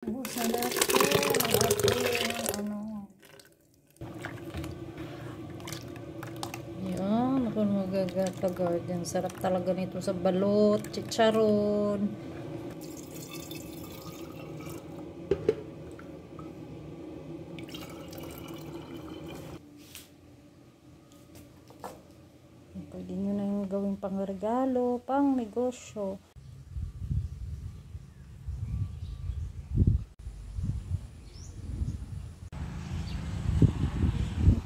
Sarap po ano. Yan, ako magagata-garden. Sarap talaga nito sa balot, chicharon. Pwede nyo na yung gawing pang regalo, pang negosyo.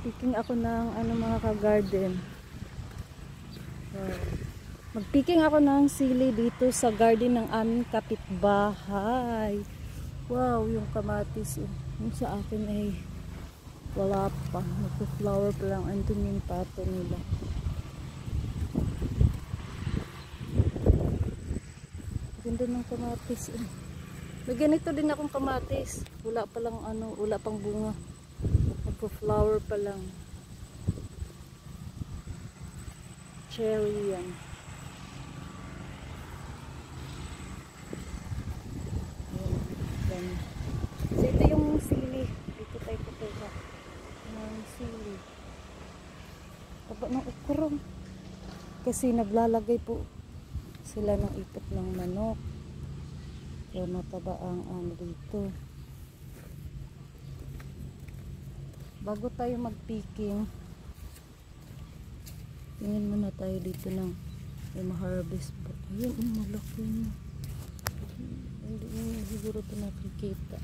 Picking ako ng mga ka-garden. Magpicking ako ng sili dito sa garden ng aming kapitbahay. Wow, yung kamatis. Yung sa akin ay wala pa. Nagpo-flower pa lang. Andun yung pato nila. Ganda ng kamatis. May ganito din akong kamatis. Wala pa lang wala pang bunga. Nagpo-flower pa lang. Cherry yan. Ayan. So ito yung sili. Dito tayo pupunta. Yung sili. Taba ng ukurong. Kasi naglalagay po sila ng ipot ng manok. Kaya mataba ang dito. Bago tayo mag-picking, tingin muna tayo dito ng ma-harvest po. Ayun, malaki na. Hindi nyo siguro ito nakikita.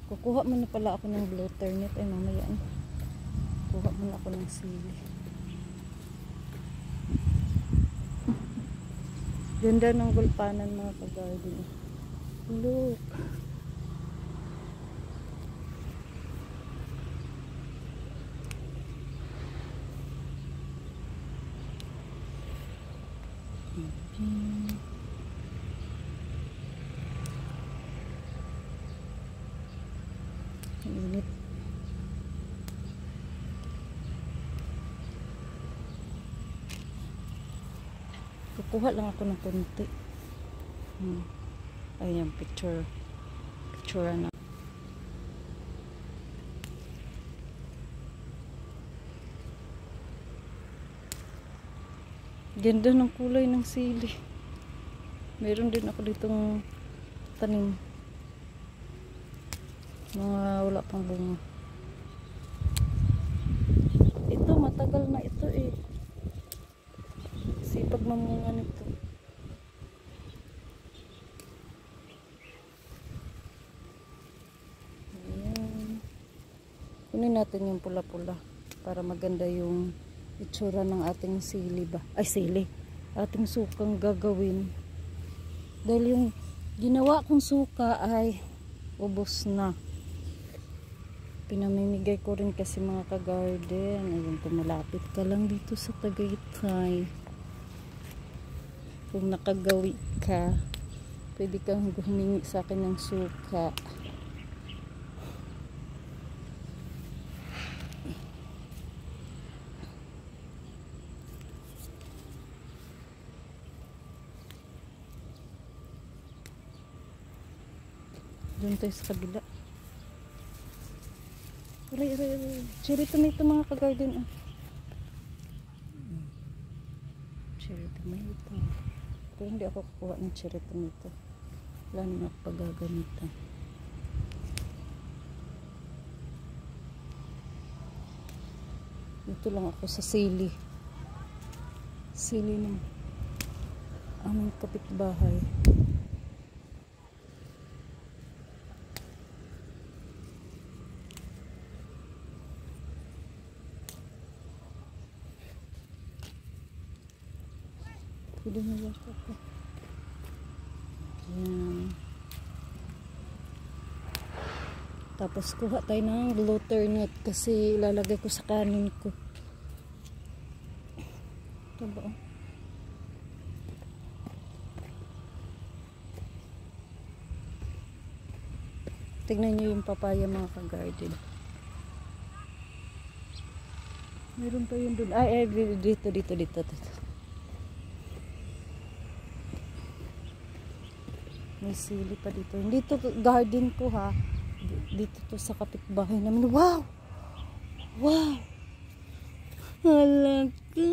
Kukuha muna pala ako ng blotter net. Ay mamaya na. Kuha muna ako ng sili. Ganda ng gulpanan mga ka-garden. Look. Init. Kukuha lang ako ng konti. Ayan, picture na. Ganda ng kulay ng sili. Meron din ako ditong tanim. Mga wala pang bunga. Ito, matagal na ito eh. Sipag mamunga nito. Ayan. Kunin natin yung pula-pula para maganda yung itsura ng ating sili ba? Ay, sili. Ating sukang gagawin. Dahil yung ginawa kong suka ay ubos na. Pinamimigay ko rin kasi mga ka-garden. Ayun, malapit ka lang dito sa Tagaytay. Kung nakagawi ka, pwede kang humingi sa akin ng suka. Doon tayo sa kabila. Aray. Cherry tomato mga ka-garden. Cherry tomato. Pero hindi ako kukuha ng cherry tomato. Wala naman ako paggagamitan. Dito lang ako sa sili. Sili ng aming kapitbahay. Pwede na lang ako. Ayan. Tapos kuha tayo ng blotter net kasi ilalagay ko sa kanin ko. Ito ba? Tignan nyo yung papaya mga ka-garden. Meron pa yun dun. Ay, dito. May sili pa dito. Hindi to garden ko ha. Dito to sa kapitbahay namin. Wow! Wow! Halaka!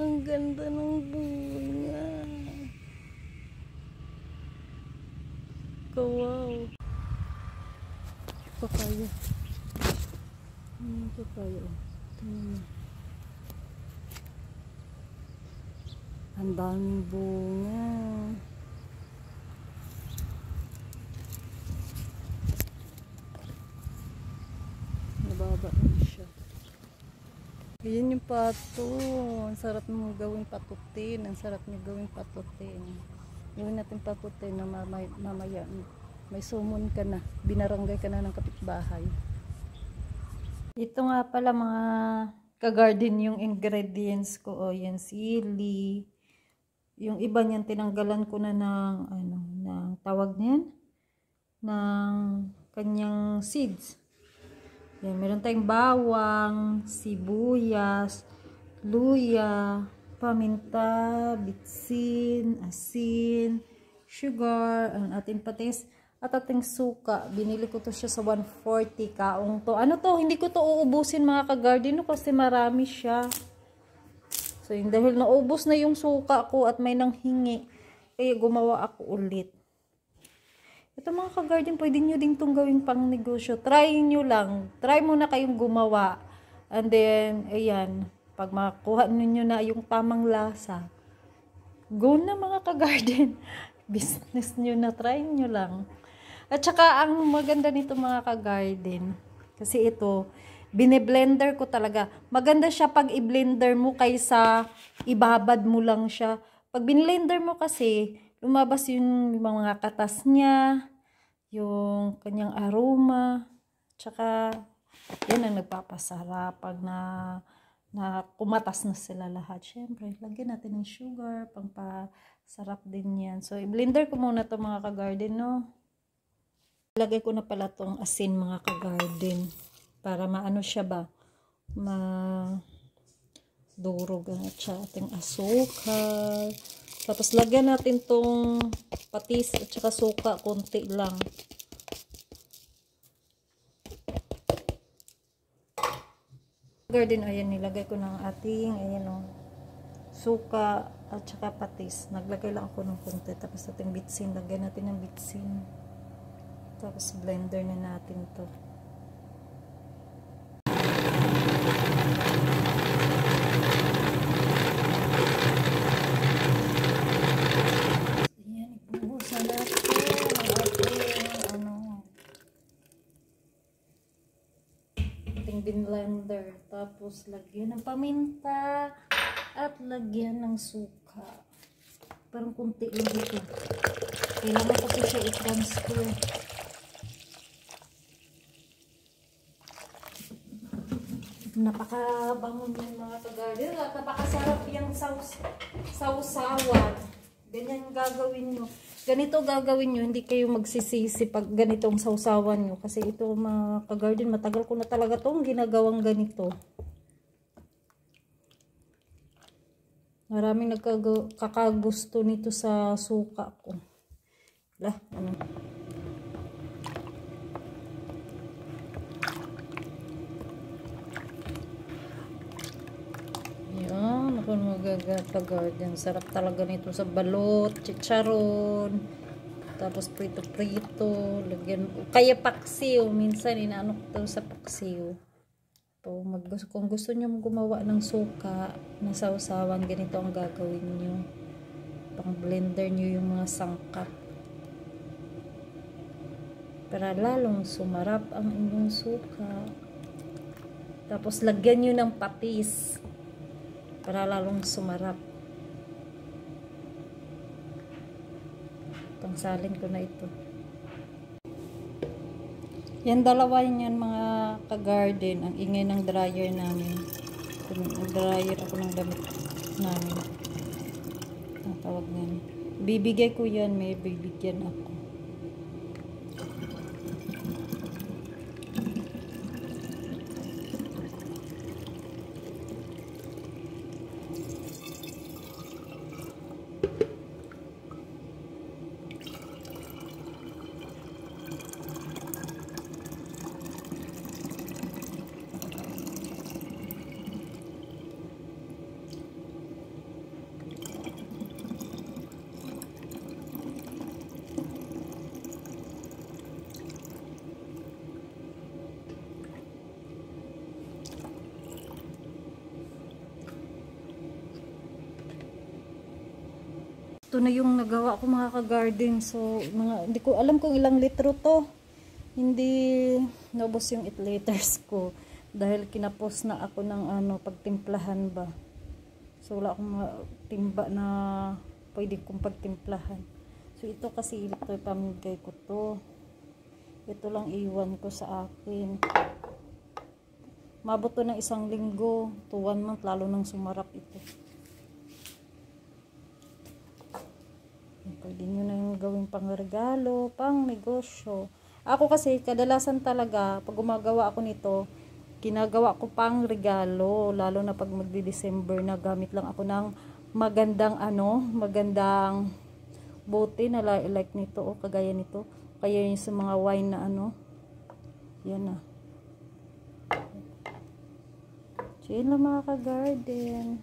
Ang ganda ng bunga. Wow! Papaya. Papaya. Ang daming bunga. Nababa na siya. Ayan yung pato. Ang sarap mo gawing patutin. Ang sarap mo gawing patutin. Gawin natin patutin na mamaya may sumon ka na. Binaranggay ka na ng kapitbahay. Ito nga pala mga ka-garden yung ingredients ko. O yan, sili. Yung iba niyan tinanggalan ko na ng ng tawag niyan ng kanyang seeds. Yan, meron tayong bawang, sibuyas, luya, paminta, bitsin, asin, sugar, ang ating patis, at ating suka. Binili ko to siya sa 140 kaong to. Ano to? Hindi ko to uubusin mga ka-garden kasi marami siya. So, yung dahil naubos na yung suka ko at may nanghingi, kaya gumawa ako ulit. Ito mga ka-garden, pwede nyo din itong gawing pang negosyo. Try nyo lang. Try muna kayong gumawa. And then, ayan, pag makuha nyo na yung tamang lasa, go na mga ka-garden. Business nyo na, try nyo lang. At saka, ang maganda nito mga ka-garden, kasi ito, bine-blender ko talaga. Maganda siya pag i-blender mo kaysa ibabad mo lang siya. Pag bin-blender mo kasi, lumabas yung mga katas niya, yung kanyang aroma, tsaka yan ang nagpapasarap pag na kumatas na sila lahat. Syempre, lagyan natin ng sugar, pampasarap din yan. So, i-blender ko muna to mga ka-garden, no? Lagay ko na pala tong asin mga ka-garden para maano siya ba? Durog at siya ating asukal. Tapos lagyan natin tong patis at saka suka, konti lang. Garden, ayan, nilagay ko ng ating, ayan o, suka at saka patis. Naglagay lang ako ng konti. Tapos ating bitsin, lagyan natin ng bitsin. Tapos blender na natin to. Blender, tapos lagyan ng paminta at lagyan ng suka. Parang kunti lang ito. Kailangan ko siya i-transfer. Napakabangon yung mga ka-garden at napakasarap yung sausawan. Ganyan gagawin nyo. Ganito gagawin nyo, hindi kayo magsisisi pag ganitong sausawan nyo. Kasi ito mga ka-garden, matagal ko na talaga itong ginagawang ganito. Maraming kakagusto nito sa suka ko. Lah, ano. Yan, ako magagata-garden. Sarap talaga nito sa balot, chicharon, tapos prito-prito, lagyan, kaya paksiw, minsan inaano ko sa paksiw. Kung gusto nyo gumawa ng suka na sausawan, ganito ang gagawin nyo. Pang blender nyo yung mga sangkap. Para lalong sumarap ang inyong suka. Tapos lagyan nyo ng patis. Para lalong sumarap. Pangsalin ko na ito. Yan, dalawa yan mga ka-garden. Ang ingay ng dryer namin. Nag-dryer ako ng damit namin. Ang tawag namin. Bibigay ko yan. May bibigyan ako. Ito na yung nagawa ko mga ka-garden. So, hindi ko alam kung ilang litro to. Hindi naubos yung 8 liters ko. Dahil kinapos na ako ng pagtimplahan ba. So, wala akong timba na pwede kong pagtimplahan. So, ito kasi ito pamigay ko to. Ito lang iwan ko sa akin. Mabot to ng 1 linggo to 1 month, lalo nang sumarap ito. Pwede nyo na yung gawing pang-regalo, pang-negosyo. Ako kasi, kadalasan talaga, pag gumagawa ako nito, ginagawa ko pang-regalo. Lalo na pag magdi-December na, gamit lang ako ng magandang bote na like nito, o kagaya nito. Kaya yung sa mga wine na yan na. So, yun lang mga ka-garden.